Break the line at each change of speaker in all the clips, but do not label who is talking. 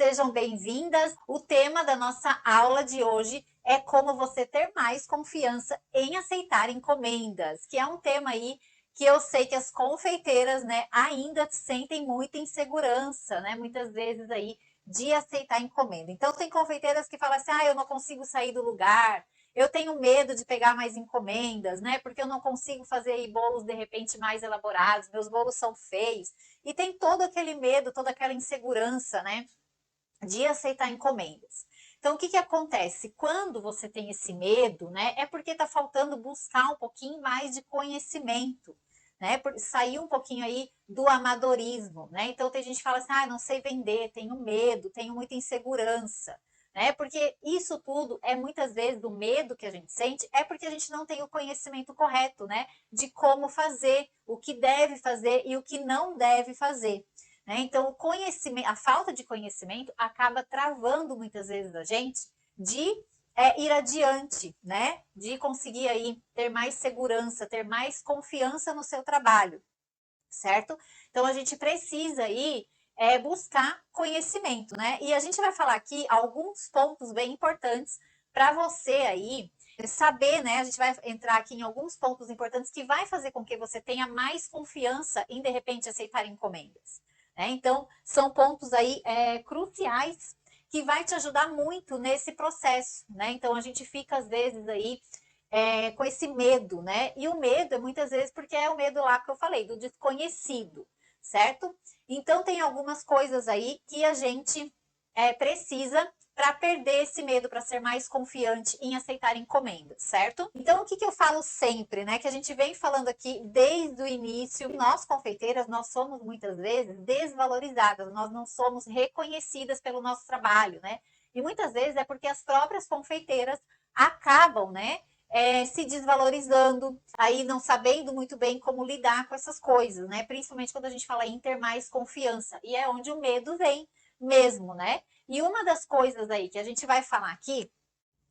sejam bem-vindas. O tema da nossa aula de hoje é como você ter mais confiança em aceitar encomendas, que é um tema aí que eu sei que as confeiteiras, né, ainda sentem muita insegurança, né, muitas vezes aí de aceitar encomenda. Então tem confeiteiras que falam assim: eu não consigo sair do lugar, eu tenho medo de pegar mais encomendas, né? Porque eu não consigo fazer aí bolos de repente mais elaborados, meus bolos são feios. E tem todo aquele medo, toda aquela insegurança, né? De aceitar encomendas. Então, o que acontece? Quando você tem esse medo, né? É porque está faltando buscar um pouquinho mais de conhecimento, né? Sair um pouquinho aí do amadorismo, né? Então, tem gente que fala assim: não sei vender, tenho medo, tenho muita insegurança, né? Porque isso tudo é muitas vezes o medo que a gente sente é porque a gente não tem o conhecimento correto, né? De como fazer, o que deve fazer e o que não deve fazer. Né? Então, o conhecimento, a falta de conhecimento acaba travando muitas vezes a gente de ir adiante, né? De conseguir aí ter mais segurança, ter mais confiança no seu trabalho, certo? Então, a gente precisa aí buscar conhecimento, né? E a gente vai falar aqui alguns pontos bem importantes para você aí saber, né? A gente vai entrar aqui em alguns pontos importantes que vai fazer com que você tenha mais confiança em, de repente, aceitar encomendas. Né? Então, são pontos aí cruciais que vai te ajudar muito nesse processo, né? Então, a gente fica, às vezes, aí com esse medo, né? E o medo é muitas vezes porque é o medo lá que eu falei, do desconhecido, certo? Então, tem algumas coisas aí que a gente precisa para perder esse medo, para ser mais confiante em aceitar encomendas, certo? Então, o que eu falo sempre, né? Que a gente vem falando aqui desde o início, nós confeiteiras, nós somos muitas vezes desvalorizadas, nós não somos reconhecidas pelo nosso trabalho, né? E muitas vezes é porque as próprias confeiteiras acabam, né? Se desvalorizando, aí não sabendo muito bem como lidar com essas coisas, né? Principalmente quando a gente fala em ter mais confiança. E é onde o medo vem mesmo, né? E uma das coisas aí que a gente vai falar aqui,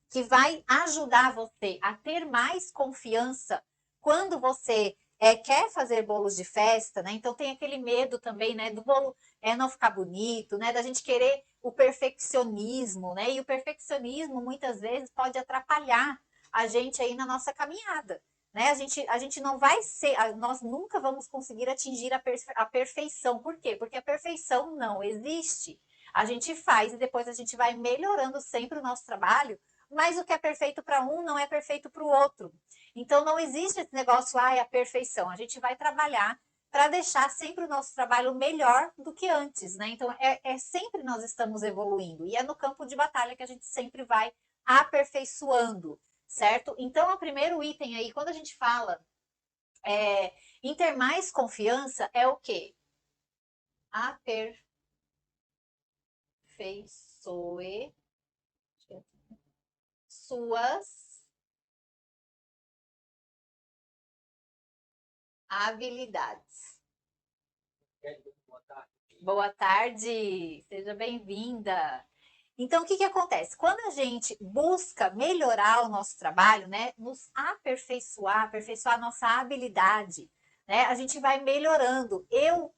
que vai ajudar você a ter mais confiança quando você quer fazer bolos de festa, né? Então tem aquele medo também, né? Do bolo não ficar bonito, né? Da gente querer o perfeccionismo, né? E o perfeccionismo muitas vezes pode atrapalhar a gente aí na nossa caminhada. Né? A gente não vai ser, nós nunca vamos conseguir atingir a perfeição. Por quê? Porque a perfeição não existe. A gente faz e depois a gente vai melhorando sempre o nosso trabalho, mas o que é perfeito para um não é perfeito para o outro. Então não existe esse negócio, a perfeição. A gente vai trabalhar para deixar sempre o nosso trabalho melhor do que antes, né? Então sempre nós estamos evoluindo e é no campo de batalha que a gente sempre vai aperfeiçoando, certo? Então o primeiro item aí, quando a gente fala em ter mais confiança, é o quê? Aperfeiçoe suas habilidades. Boa tarde, seja bem-vinda. Então, o que acontece? Quando a gente busca melhorar o nosso trabalho, né, nos aperfeiçoar a nossa habilidade, né, a gente vai melhorando. Eu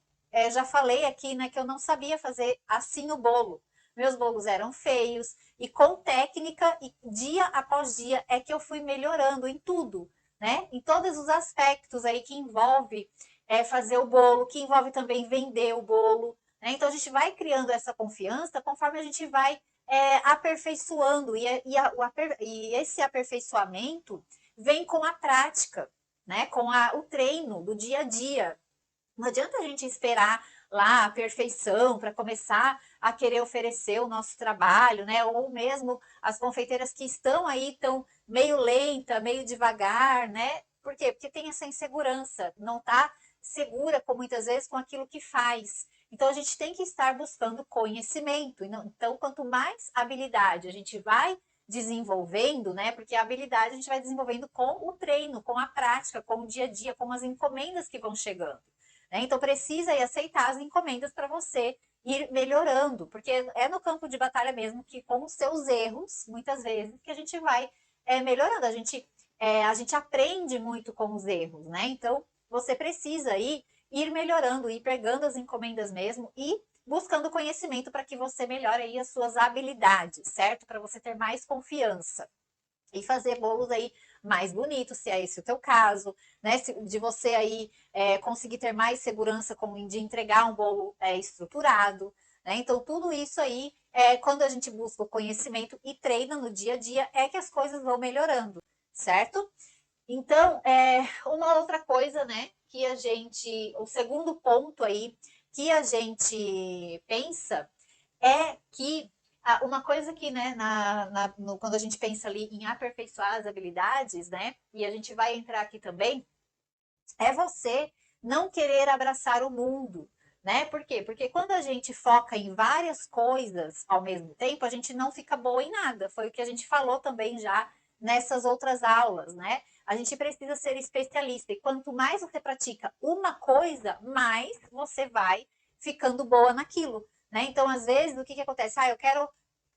já falei aqui, né, que eu não sabia fazer assim o bolo. Meus bolos eram feios e com técnica e dia após dia é que eu fui melhorando em tudo, né? Em todos os aspectos aí que envolve fazer o bolo, que envolve também vender o bolo. Né? Então a gente vai criando essa confiança conforme a gente vai aperfeiçoando e esse aperfeiçoamento vem com a prática, né? Com o treino do dia a dia. Não adianta a gente esperar lá a perfeição para começar a querer oferecer o nosso trabalho, né? Ou mesmo as confeiteiras que estão aí tão meio lenta, meio devagar, né? Por quê? Porque tem essa insegurança, não está segura com muitas vezes com aquilo que faz. Então a gente tem que estar buscando conhecimento. Então, quanto mais habilidade a gente vai desenvolvendo, né? Porque a habilidade a gente vai desenvolvendo com o treino, com a prática, com o dia a dia, com as encomendas que vão chegando. Né? Então precisa aí aceitar as encomendas para você ir melhorando, porque é no campo de batalha mesmo que com os seus erros, muitas vezes, que a gente vai melhorando. A gente aprende muito com os erros, né? Então você precisa aí ir melhorando, ir pegando as encomendas mesmo e buscando conhecimento para que você melhore aí as suas habilidades, certo? Para você ter mais confiança e fazer bolos aí mais bonitos, se é esse o teu caso, né? De você aí conseguir ter mais segurança de entregar um bolo estruturado, né? Então, tudo isso aí, quando a gente busca o conhecimento e treina no dia a dia, é que as coisas vão melhorando, certo? Então, uma outra coisa, né, que a gente, o segundo ponto aí que a gente pensa é que uma coisa que, né, quando a gente pensa ali em aperfeiçoar as habilidades, né, e a gente vai entrar aqui também, é você não querer abraçar o mundo, né? Por quê? Porque quando a gente foca em várias coisas ao mesmo tempo, a gente não fica boa em nada. Foi o que a gente falou também já nessas outras aulas, né? A gente precisa ser especialista e quanto mais você pratica uma coisa, mais você vai ficando boa naquilo, né? Então, às vezes, o que acontece? Eu quero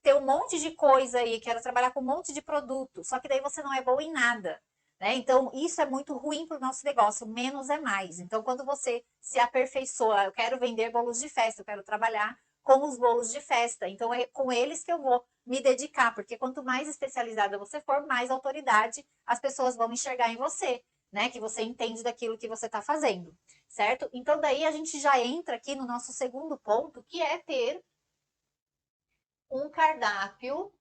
ter um monte de coisa aí, quero trabalhar com um monte de produto, só que daí você não é boa em nada. Né? Então, isso é muito ruim para o nosso negócio, menos é mais. Então, quando você se aperfeiçoa, eu quero vender bolos de festa, eu quero trabalhar com os bolos de festa. Então, é com eles que eu vou me dedicar, porque quanto mais especializada você for, mais autoridade as pessoas vão enxergar em você, né? Que você entende daquilo que você está fazendo, certo? Então, daí a gente já entra aqui no nosso segundo ponto, que é ter um cardápio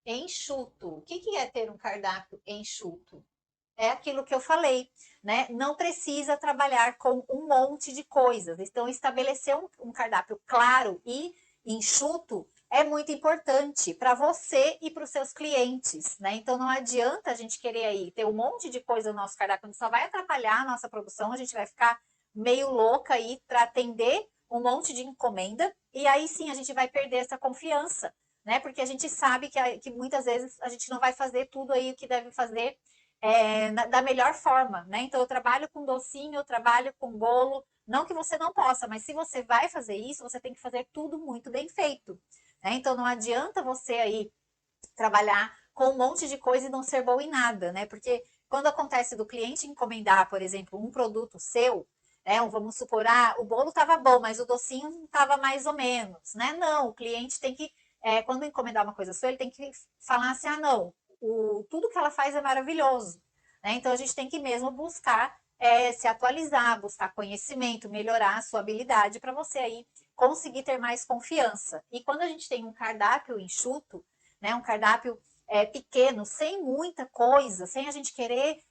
enxuto. O que é ter um cardápio enxuto? É aquilo que eu falei, né? Não precisa trabalhar com um monte de coisas. Então, estabelecer um cardápio claro e enxuto é muito importante para você e para os seus clientes, né? Então, não adianta a gente querer aí ter um monte de coisa no nosso cardápio, só vai atrapalhar a nossa produção, a gente vai ficar meio louca aí para atender um monte de encomenda, e aí sim a gente vai perder essa confiança, né? Porque a gente sabe que muitas vezes a gente não vai fazer tudo aí o que deve fazer da melhor forma, né? Então eu trabalho com docinho, eu trabalho com bolo, não que você não possa, mas se você vai fazer isso, você tem que fazer tudo muito bem feito, né? Então não adianta você aí trabalhar com um monte de coisa e não ser bom em nada, né? Porque quando acontece do cliente encomendar, por exemplo, um produto seu, vamos supor, o bolo estava bom, mas o docinho estava mais ou menos, né? Não, o cliente tem que, quando encomendar uma coisa sua, ele tem que falar assim, não, tudo que ela faz é maravilhoso, né? Então a gente tem que mesmo buscar se atualizar, buscar conhecimento, melhorar a sua habilidade para você aí conseguir ter mais confiança. E quando a gente tem um cardápio enxuto, né, um cardápio pequeno, sem muita coisa, sem a gente querer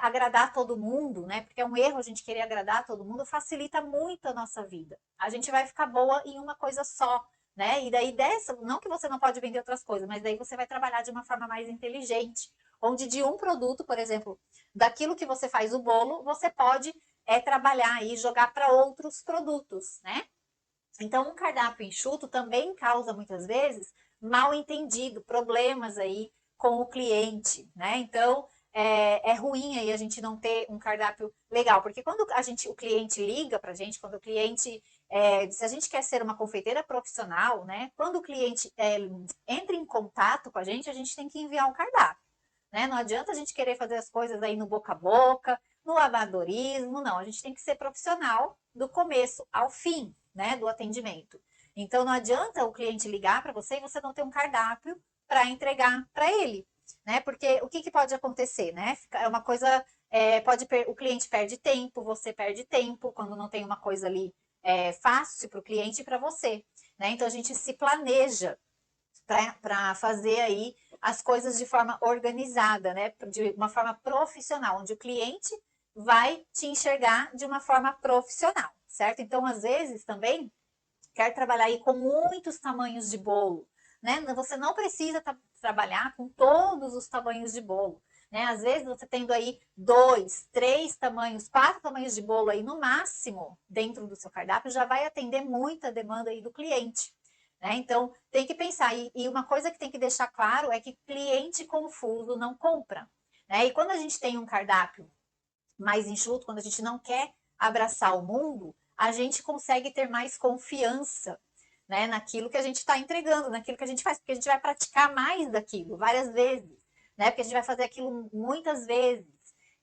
agradar todo mundo, né? Porque é um erro a gente querer agradar todo mundo, facilita muito a nossa vida. A gente vai ficar boa em uma coisa só, né? E daí dessa, não que você não pode vender outras coisas, mas daí você vai trabalhar de uma forma mais inteligente, onde de um produto, por exemplo, daquilo que você faz o bolo, você pode trabalhar e jogar para outros produtos, né? Então, um cardápio enxuto também causa muitas vezes mal entendido, problemas aí com o cliente, né? Então, é ruim aí a gente não ter um cardápio legal, porque quando o cliente liga para a gente, quando o cliente, se a gente quer ser uma confeiteira profissional, né? Quando o cliente entra em contato com a gente tem que enviar um cardápio, né? Não adianta a gente querer fazer as coisas aí no boca a boca, no amadorismo, não. A gente tem que ser profissional do começo ao fim, né, do atendimento. Então não adianta o cliente ligar para você e você não ter um cardápio para entregar para ele, né? Porque o que pode acontecer, né? É uma coisa, o cliente perde tempo, você perde tempo quando não tem uma coisa ali fácil para o cliente e para você, né? Então a gente se planeja para fazer aí as coisas de forma organizada, né? De uma forma profissional, onde o cliente vai te enxergar de uma forma profissional, certo? Então, às vezes também quer trabalhar aí com muitos tamanhos de bolo, né? Você não precisa trabalhar com todos os tamanhos de bolo, né? Às vezes você tendo aí 2, 3 tamanhos, 4 tamanhos de bolo aí no máximo dentro do seu cardápio já vai atender muita demanda aí do cliente. Né? Então, tem que pensar. E uma coisa que tem que deixar claro é que cliente confuso não compra. Né? E quando a gente tem um cardápio mais enxuto, quando a gente não quer abraçar o mundo, a gente consegue ter mais confiança, né, naquilo que a gente está entregando, naquilo que a gente faz, porque a gente vai praticar mais daquilo várias vezes, né, porque a gente vai fazer aquilo muitas vezes.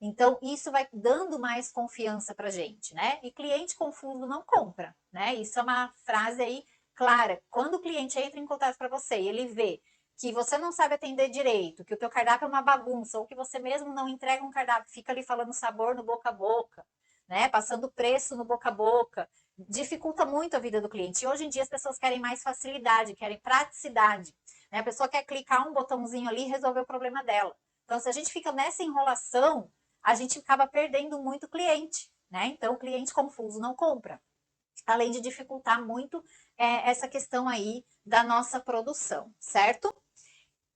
Então, isso vai dando mais confiança para a gente, né? E cliente confuso não compra, né? Isso é uma frase aí clara. Quando o cliente entra em contato para você e ele vê que você não sabe atender direito, que o teu cardápio é uma bagunça, ou que você mesmo não entrega um cardápio, fica ali falando sabor no boca a boca, né? Passando preço no boca a boca, dificulta muito a vida do cliente. E hoje em dia as pessoas querem mais facilidade, querem praticidade, né? A pessoa quer clicar um botãozinho ali e resolver o problema dela. Então, se a gente fica nessa enrolação, a gente acaba perdendo muito cliente, né? Então, o cliente confuso não compra. Além de dificultar muito essa questão aí da nossa produção, certo?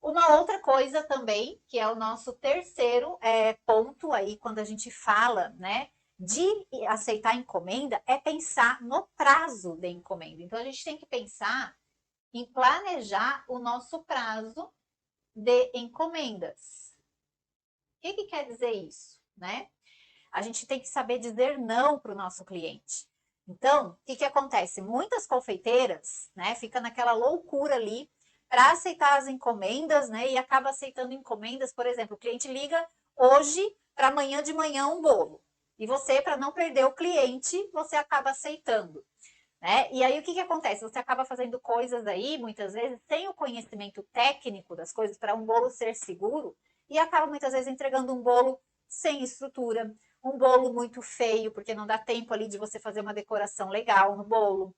Uma outra coisa também, que é o nosso terceiro ponto aí, quando a gente fala, né, de aceitar encomenda, é pensar no prazo da encomenda. Então, a gente tem que pensar em planejar o nosso prazo de encomendas. O que quer dizer isso, né? A gente tem que saber dizer não para o nosso cliente. Então, o que acontece? Muitas confeiteiras, né, fica naquela loucura ali para aceitar as encomendas, né, e acaba aceitando encomendas, por exemplo, o cliente liga hoje para amanhã de manhã um bolo. E você, para não perder o cliente, você acaba aceitando, né? E aí o que acontece? Você acaba fazendo coisas aí, muitas vezes, sem o conhecimento técnico das coisas para um bolo ser seguro, e acaba muitas vezes entregando um bolo sem estrutura, um bolo muito feio, porque não dá tempo ali de você fazer uma decoração legal no bolo.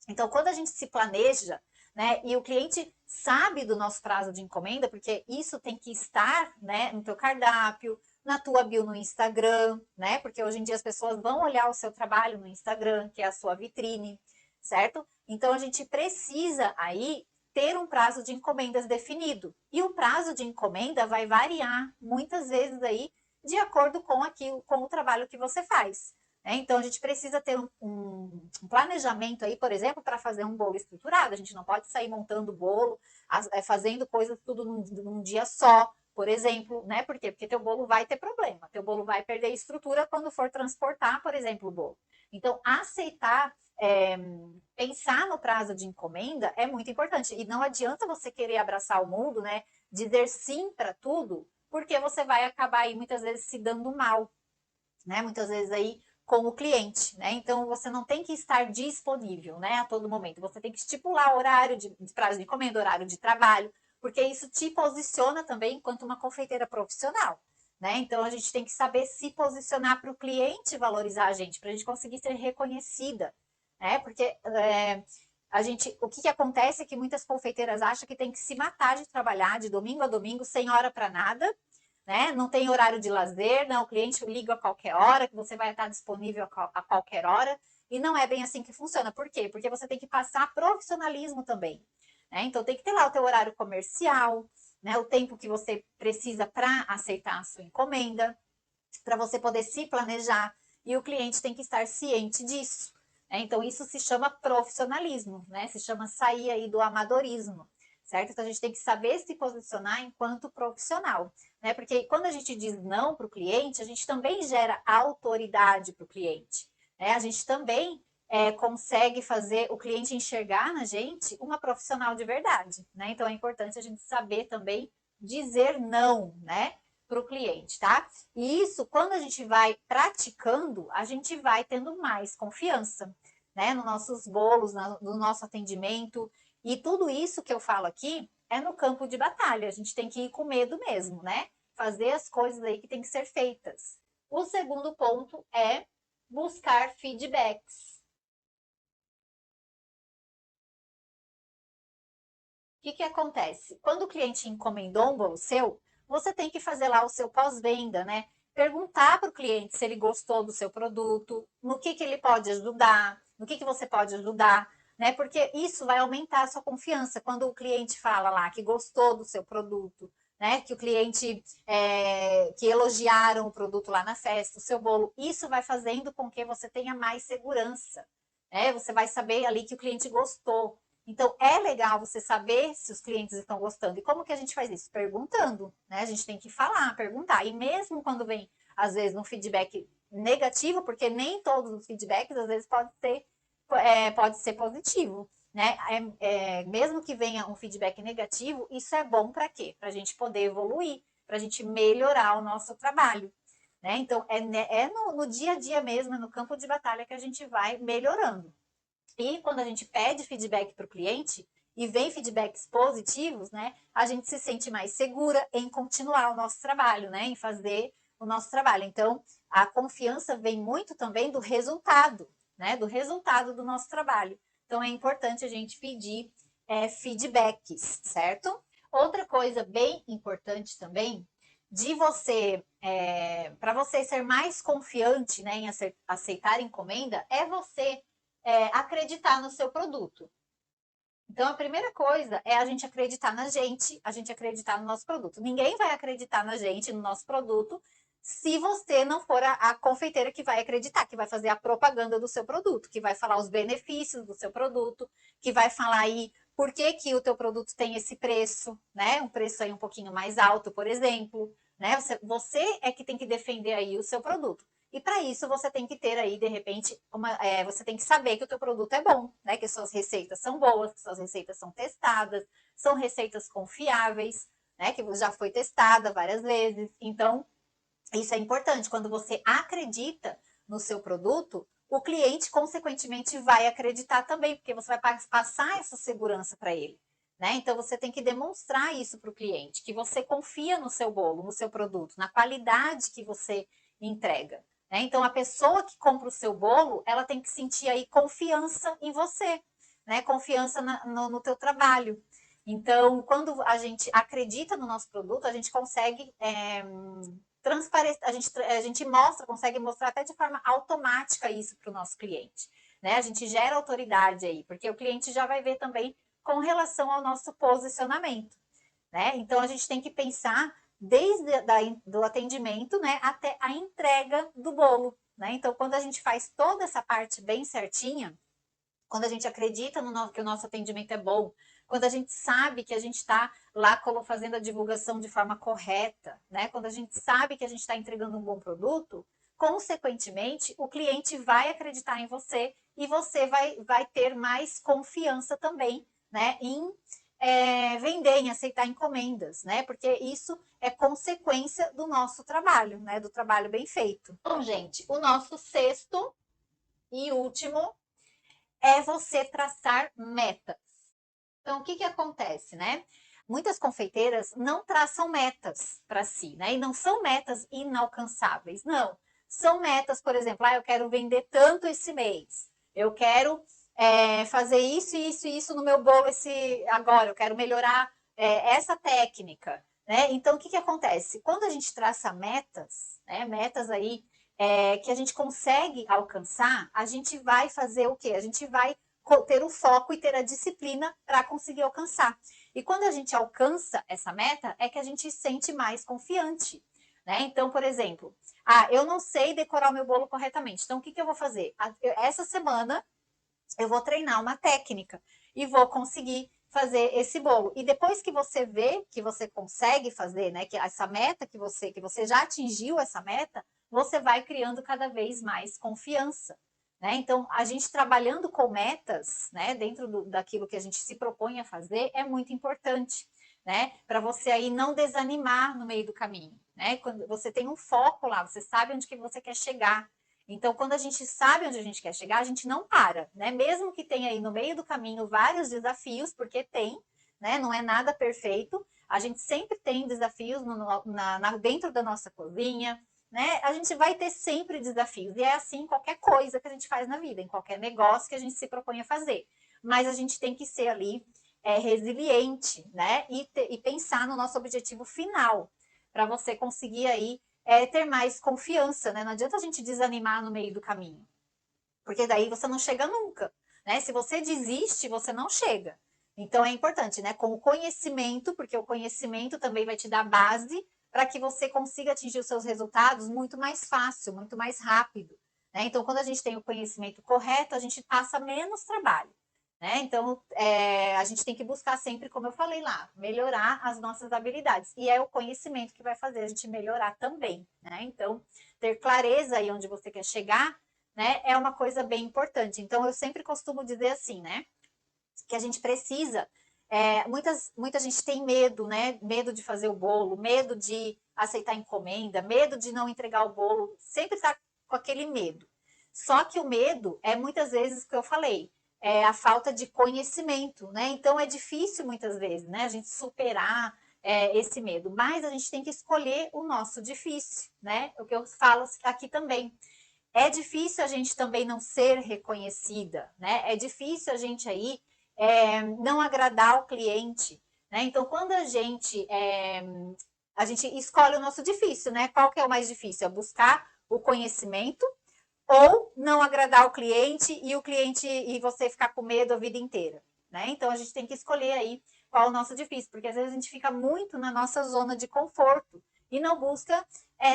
Então, quando a gente se planeja, né, e o cliente sabe do nosso prazo de encomenda, porque isso tem que estar, né, no teu cardápio, na tua bio no Instagram, né, porque hoje em dia as pessoas vão olhar o seu trabalho no Instagram, que é a sua vitrine, certo? Então, a gente precisa aí ter um prazo de encomendas definido. E o prazo de encomenda vai variar muitas vezes aí de acordo com aquilo, com o trabalho que você faz. Então, a gente precisa ter um planejamento aí, por exemplo, para fazer um bolo estruturado. A gente não pode sair montando bolo, fazendo coisas tudo num dia só, por exemplo, né? Por quê? Porque teu bolo vai ter problema, teu bolo vai perder estrutura quando for transportar, por exemplo, o bolo. Então, aceitar, pensar no prazo de encomenda é muito importante. E não adianta você querer abraçar o mundo, né? Dizer sim para tudo, porque você vai acabar aí muitas vezes se dando mal, né? Muitas vezes aí com o cliente, né? Então você não tem que estar disponível, né, a todo momento. Você tem que estipular horário de prazo de encomenda, horário de trabalho, porque isso te posiciona também enquanto uma confeiteira profissional, né? Então a gente tem que saber se posicionar para o cliente valorizar a gente, para a gente conseguir ser reconhecida, né? Porque o que acontece é que muitas confeiteiras acham que tem que se matar de trabalhar de domingo a domingo, sem hora para nada, né? Não tem horário de lazer, não, o cliente liga a qualquer hora, que você vai estar disponível a qualquer hora, e não é bem assim que funciona. Por quê? Porque você tem que passar profissionalismo também, né? Então tem que ter lá o teu horário comercial, né? O tempo que você precisa para aceitar a sua encomenda, para você poder se planejar, e o cliente tem que estar ciente disso, né? Então isso se chama profissionalismo, né? Se chama sair aí do amadorismo, certo? Então a gente tem que saber se posicionar enquanto profissional, né? Porque quando a gente diz não para o cliente, a gente também gera autoridade para o cliente, né? A gente também consegue fazer o cliente enxergar na gente uma profissional de verdade, né? Então é importante a gente saber também dizer não, né, para o cliente, tá? E isso, quando a gente vai praticando, a gente vai tendo mais confiança, né, nos nossos bolos, no nosso atendimento. E tudo isso que eu falo aqui é no campo de batalha. A gente tem que ir com medo mesmo, né? Fazer as coisas aí que tem que ser feitas. O segundo ponto é buscar feedbacks. O que acontece? Quando o cliente encomendou um bolo seu, você tem que fazer lá o seu pós-venda, né? Perguntar para o cliente se ele gostou do seu produto, no que ele pode ajudar, no que você pode ajudar, né? Porque isso vai aumentar a sua confiança. Quando o cliente fala lá que gostou do seu produto, né? Que o cliente que elogiaram o produto lá na festa, o seu bolo, isso vai fazendo com que você tenha mais segurança, né? Você vai saber ali que o cliente gostou. Então, é legal você saber se os clientes estão gostando. E como que a gente faz isso? Perguntando, né? A gente tem que falar, perguntar. E mesmo quando vem, às vezes, um feedback negativo, porque nem todos os feedbacks, às vezes, pode ser positivo, né? Mesmo que venha um feedback negativo, isso é bom para quê? Para a gente poder evoluir, para a gente melhorar o nosso trabalho. né? Então, é no dia a dia mesmo, é no campo de batalha que a gente vai melhorando. E quando a gente pede feedback para o cliente e vem feedbacks positivos, né, a gente se sente mais segura em continuar o nosso trabalho, né, em fazer o nosso trabalho. Então, a confiança vem muito também do resultado, né, do resultado do nosso trabalho. Então, é importante a gente pedir feedbacks, certo? Outra coisa bem importante também de você, para você ser mais confiante, né, em aceitar encomenda, é você acreditar no seu produto. Então, a primeira coisa é a gente acreditar na gente, a gente acreditar no nosso produto. Ninguém vai acreditar na gente, no nosso produto, se você não for a confeiteira que vai acreditar, que vai fazer a propaganda do seu produto, que vai falar os benefícios do seu produto, que vai falar aí por que, que o teu produto tem esse preço, né? Um preço aí um pouquinho mais alto, por exemplo, né? Você é que tem que defender aí o seu produto. E para isso você tem que ter aí, de repente, você tem que saber que o teu produto é bom, né? Que suas receitas são boas, que suas receitas são testadas, são receitas confiáveis, né? Que já foi testada várias vezes. Então, isso é importante. Quando você acredita no seu produto, o cliente, consequentemente, vai acreditar também, porque você vai passar essa segurança para ele. Né? Então, você tem que demonstrar isso para o cliente, que você confia no seu bolo, no seu produto, na qualidade que você entrega. Né? Então, a pessoa que compra o seu bolo, ela tem que sentir aí confiança em você, né? Confiança no teu trabalho. Então, quando a gente acredita no nosso produto, a gente consegue transparente, a gente mostra, consegue mostrar até de forma automática isso para o nosso cliente. Né? A gente gera autoridade aí, porque o cliente já vai ver também com relação ao nosso posicionamento. Né? Então a gente tem que pensar desde do atendimento, né, até a entrega do bolo. Né? Então, quando a gente faz toda essa parte bem certinha, quando a gente acredita que o nosso atendimento é bom, quando a gente sabe que a gente está lá fazendo a divulgação de forma correta, né? Quando a gente sabe que a gente está entregando um bom produto, consequentemente, o cliente vai acreditar em você e você vai ter mais confiança também, né? Em vender, em aceitar encomendas, né? Porque isso é consequência do nosso trabalho, né? Do trabalho bem feito. Então, gente, o nosso sexto e último é você traçar metas. Então, o que, que acontece, né? Muitas confeiteiras não traçam metas para si, né? E não são metas inalcançáveis, não. São metas, por exemplo, eu quero vender tanto esse mês. Eu quero fazer isso, isso e isso no meu bolo agora. Eu quero melhorar essa técnica, né? Então, o que, que acontece? Quando a gente traça metas, né? Metas aí que a gente consegue alcançar, a gente vai fazer o quê? A gente vai ter o foco e ter a disciplina para conseguir alcançar. E quando a gente alcança essa meta, é que a gente se sente mais confiante. Né? Então, por exemplo, eu não sei decorar o meu bolo corretamente. Então, o que, que eu vou fazer? Essa semana eu vou treinar uma técnica e vou conseguir fazer esse bolo. E depois que você vê que você consegue fazer, né, que essa meta que você já atingiu essa meta, você vai criando cada vez mais confiança. Né? Então, a gente trabalhando com metas, né, dentro daquilo que a gente se propõe a fazer, é muito importante, né, para você aí não desanimar no meio do caminho. Né? Quando você tem um foco lá, você sabe onde que você quer chegar. Então, quando a gente sabe onde a gente quer chegar, a gente não para, né? Mesmo que tenha aí no meio do caminho vários desafios, porque tem, né? Não é nada perfeito. A gente sempre tem desafios dentro da nossa cozinha, né? A gente vai ter sempre desafios. E é assim em qualquer coisa que a gente faz na vida, em qualquer negócio que a gente se propõe a fazer. Mas a gente tem que ser ali resiliente, né? E pensar no nosso objetivo final, para você conseguir aí ter mais confiança, né? Não adianta a gente desanimar no meio do caminho, porque daí você não chega nunca, né? Se você desiste, você não chega. Então é importante, né? Com o conhecimento, porque o conhecimento também vai te dar base para que você consiga atingir os seus resultados muito mais fácil, muito mais rápido. Né? Então, quando a gente tem o conhecimento correto, a gente passa menos trabalho. Né? Então, a gente tem que buscar sempre, como eu falei lá, melhorar as nossas habilidades. E é o conhecimento que vai fazer a gente melhorar também. Né? Então, ter clareza aí onde você quer chegar, né, é uma coisa bem importante. Então, eu sempre costumo dizer assim, né, que a gente precisa. Muita gente tem medo, né? Medo de fazer o bolo, medo de aceitar encomenda, medo de não entregar o bolo, sempre está com aquele medo. Só que o medo é muitas vezes o que eu falei, é a falta de conhecimento, né? Então é difícil muitas vezes, né? A gente superar esse medo, mas a gente tem que escolher o nosso difícil, né? O que eu falo aqui também. É difícil a gente também não ser reconhecida, né? É difícil a gente aí não agradar o cliente, né? Então, quando a gente escolhe o nosso difícil, né? Qual que é o mais difícil? É buscar o conhecimento ou não agradar o cliente e você ficar com medo a vida inteira, né? Então a gente tem que escolher aí qual é o nosso difícil, porque às vezes a gente fica muito na nossa zona de conforto e não busca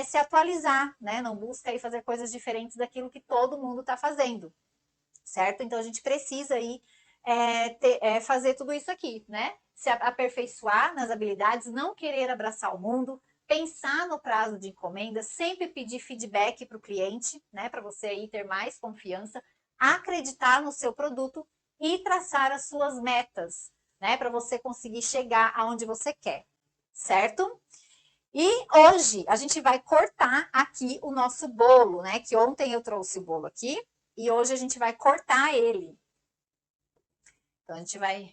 se atualizar, né? Não busca aí fazer coisas diferentes daquilo que todo mundo está fazendo, certo? Então a gente precisa aí fazer tudo isso aqui, né? Se aperfeiçoar nas habilidades, não querer abraçar o mundo, pensar no prazo de encomenda, sempre pedir feedback para o cliente, né? Para você aí ter mais confiança, acreditar no seu produto e traçar as suas metas, né? Para você conseguir chegar aonde você quer, certo? E hoje a gente vai cortar aqui o nosso bolo, né? Que ontem eu trouxe o bolo aqui e hoje a gente vai cortar ele. Então a gente vai.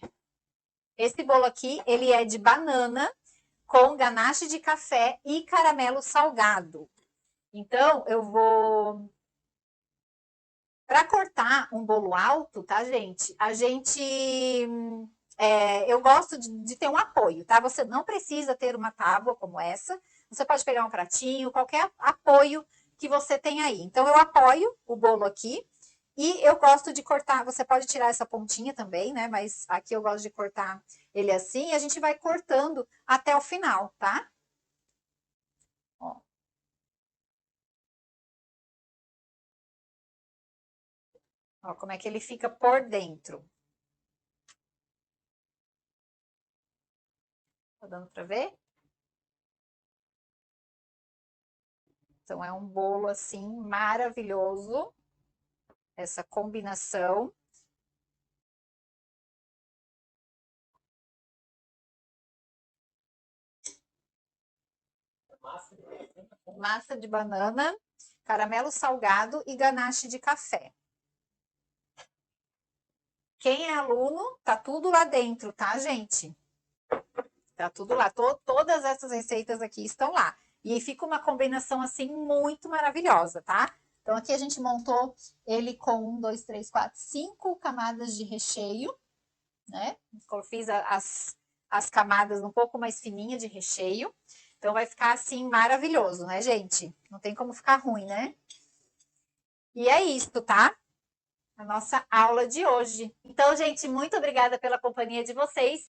Esse bolo aqui, ele é de banana com ganache de café e caramelo salgado. Então eu vou. Para cortar um bolo alto, tá, gente? Eu gosto de ter um apoio, tá? Você não precisa ter uma tábua como essa. Você pode pegar um pratinho, qualquer apoio que você tem aí. Então, eu apoio o bolo aqui e eu gosto de cortar. Você pode tirar essa pontinha também, né? Mas aqui eu gosto de cortar ele assim e a gente vai cortando até o final, tá? Ó, ó como é que ele fica por dentro. Tá dando para ver? Então, é um bolo assim maravilhoso, essa combinação. Massa de banana, caramelo salgado e ganache de café. Quem é aluno, tá tudo lá dentro, tá, gente? Tá tudo lá. Todas essas receitas aqui estão lá. E fica uma combinação assim muito maravilhosa, tá? Então aqui a gente montou ele com 1, 2, 3, 4, 5 camadas de recheio, né? Eu fiz as camadas um pouco mais fininha de recheio. Então vai ficar assim maravilhoso, né, gente? Não tem como ficar ruim, né? E é isso, tá? A nossa aula de hoje. Então, gente, muito obrigada pela companhia de vocês